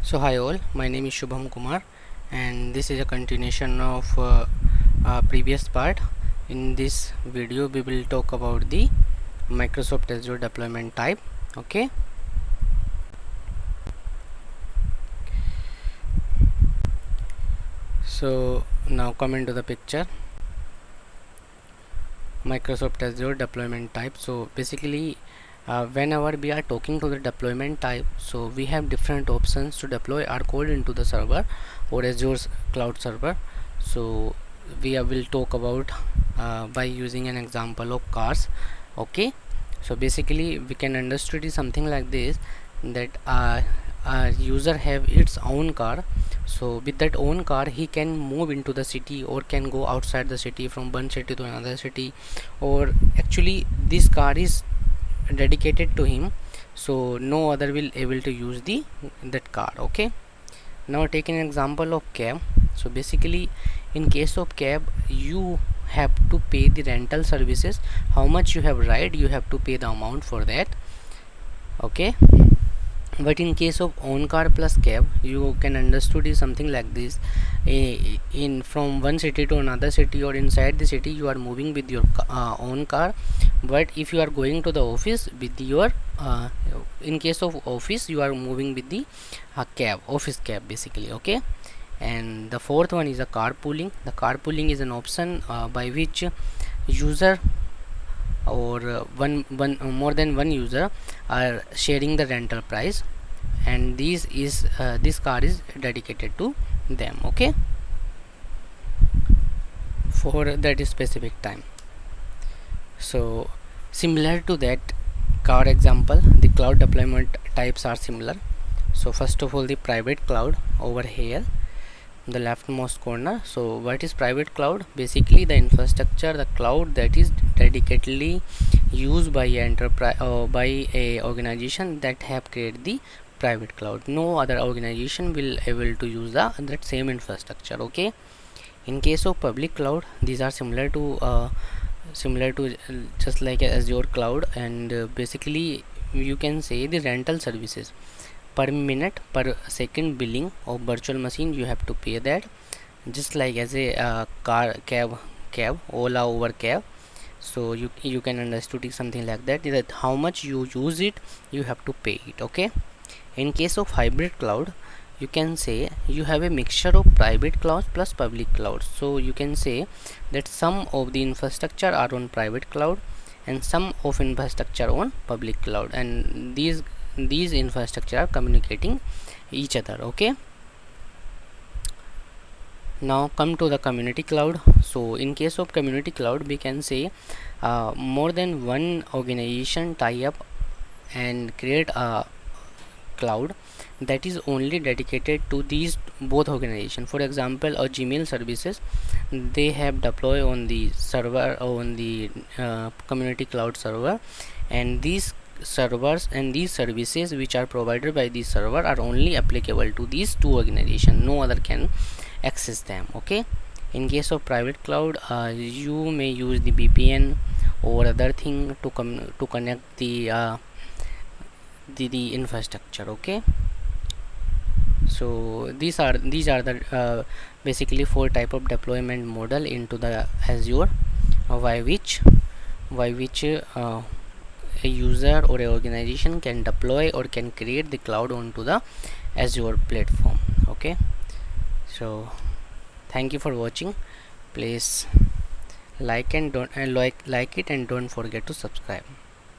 So hi all, my name is Shubham Kumar and this is a continuation of previous part. In this video we will talk about the Microsoft Azure deployment type. Okay, so now come into the picture. Microsoft Azure deployment type. So basically whenever we are talking to the deployment type, so we have different options to deploy our code into the server or Azure's cloud server. So will talk about by using an example of cars. Okay, so basically we can understand it something like this, that a user have its own car. So with that own car he can move into the city or can go outside the city from one city to another city, or actually this car is dedicated to him, so no other will able to use the that car. Okay, now take an example of cab. So basically in case of cab you have to pay the rental services. How much you have ride, you have to pay the amount for that. Okay, but in case of own car plus cab you can understood is something like this. In from one city to another city or inside the city you are moving with your own car, but if you are going to the office with your in case of office you are moving with the cab, office cab basically. Okay, and the fourth one is a carpooling. The carpooling is an option by which user or one more than one user are sharing the rental price, and this car is dedicated to them. Okay, for that specific time. So similar to that car example, the cloud deployment types are similar. So first of all, the private cloud over here, the leftmost corner. So what is private cloud? Basically the infrastructure, the cloud that is dedicatedly used by a enterprise or by a organization that have created the private cloud. No other organization will able to use that same infrastructure. Okay, in case of public cloud, these are similar to just like Azure cloud, and basically you can say the rental services per minute per second billing of virtual machine you have to pay that, just like as a cab Ola over cab. So you can understood it something like that, that how much you use it you have to pay it. Okay, in case of hybrid cloud you can say you have a mixture of private cloud plus public cloud. So you can say that some of the infrastructure are on private cloud and some of infrastructure on public cloud, and these infrastructure are communicating each other. Okay, now come to the community cloud. So in case of community cloud we can say more than one organization tie up and create a cloud that is only dedicated to these both organization. For example, a Gmail services, they have deployed on the server on the community cloud server, and these servers and these services which are provided by the server are only applicable to these two organizations. No other can access them. Okay, in case of private cloud you may use the VPN or other thing to connect the infrastructure. Okay, so these are the basically four type of deployment model into the Azure, by which a user or a organization can deploy or can create the cloud onto the Azure platform. Okay, so thank you for watching. Please like and don't like it and don't forget to subscribe.